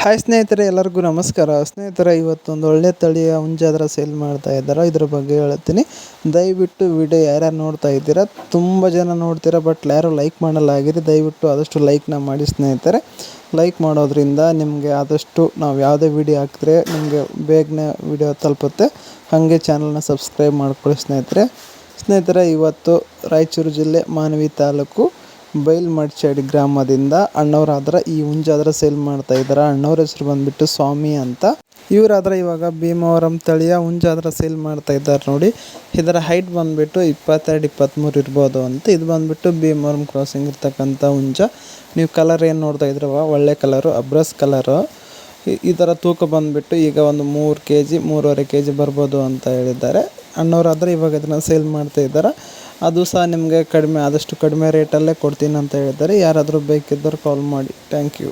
Hi ಸ್ನೇಹಿತರೆ, ಎಲ್ಲರಿಗೂ ನಮಸ್ಕಾರ. ಸ್ನೇಹಿತರೆ, ಇವತ್ತೊಂದು ಒಳ್ಳೆ ತಳಿಯ ಹುಂಜಾದರ ಸೇಲ್ ಮಾಡ್ತಾ ಇದ್ದಾರೆ. ಇದ್ರ ಬಗ್ಗೆ ಹೇಳ್ತೀನಿ. ದಯವಿಟ್ಟು ವಿಡಿಯೋ ಯಾರ್ಯಾರು ನೋಡ್ತಾ ಇದ್ದೀರಾ, ತುಂಬ ಜನ ನೋಡ್ತೀರಾ ಬಟ್ ಯಾರು ಲೈಕ್ ಮಾಡಲಾಗಿರಿ. ದಯವಿಟ್ಟು ಆದಷ್ಟು ಲೈಕ್ನ ಮಾಡಿ ಸ್ನೇಹಿತರೆ. ಲೈಕ್ ಮಾಡೋದ್ರಿಂದ ನಿಮಗೆ ಆದಷ್ಟು ನಾವು ಯಾವುದೇ ವಿಡಿಯೋ ಹಾಕಿದ್ರೆ ನಿಮಗೆ ಬೇಗನೆ ವಿಡಿಯೋ ತಲುಪುತ್ತೆ. ಹಾಗೆ ಚಾನಲ್ನ ಸಬ್ಸ್ಕ್ರೈಬ್ ಮಾಡ್ಕೊಳ್ಳಿ ಸ್ನೇಹಿತರೆ. ಇವತ್ತು ರಾಯಚೂರು ಜಿಲ್ಲೆ ಮಾನ್ವಿ ತಾಲೂಕು ಬೈಲ್ಮಡ್ಚಡಿ ಗ್ರಾಮದಿಂದ ಅಣ್ಣವರಾದ್ರೆ ಈ ಹುಂಜಾದ್ರೆ ಸೇಲ್ ಮಾಡ್ತಾ ಇದ್ದಾರೆ. ಅಣ್ಣವ್ರ ಹೆಸರು ಬಂದ್ಬಿಟ್ಟು ಸ್ವಾಮಿ ಅಂತ. ಇವರಾದ್ರೆ ಇವಾಗ ಭೀಮವರಂ ತಳಿಯ ಹುಂಜಾದ್ರೆ ಸೇಲ್ ಮಾಡ್ತಾ ಇದ್ದಾರೆ. ನೋಡಿ, ಇದರ ಹೈಟ್ ಬಂದ್ಬಿಟ್ಟು 22-23 ಇರ್ಬೋದು ಅಂತ. ಇದು ಬಂದ್ಬಿಟ್ಟು ಭೀಮವರಂ ಕ್ರಾಸಿಂಗ್ ಇರ್ತಕ್ಕಂಥ ಹುಂಜ. ನೀವು ಕಲರ್ ಏನು ನೋಡ್ತಾ ಇದ್ರವ, ಒಳ್ಳೆ ಕಲರು, ಅಬ್ರಸ್ ಕಲರು. ಇದರ ತೂಕ ಬಂದ್ಬಿಟ್ಟು ಈಗ ಒಂದು 3 kg 3.5 kg ಬರ್ಬೋದು ಅಂತ ಹೇಳಿದ್ದಾರೆ. ಅಣ್ಣವರಾದರೆ ಇವಾಗ ಇದನ್ನು ಸೇಲ್ ಮಾಡ್ತಾ ಇದ್ದಾರೆ. ಅದು ಸಹ ನಿಮಗೆ ಆದಷ್ಟು ಕಡಿಮೆ ರೇಟಲ್ಲೇ ಕೊಡ್ತೀನಿ ಅಂತ ಹೇಳಿದ್ದಾರೆ. ಯಾರಾದರೂ ಬೇಕಿದ್ದರೆ ಕಾಲ್ ಮಾಡಿ. Thank you.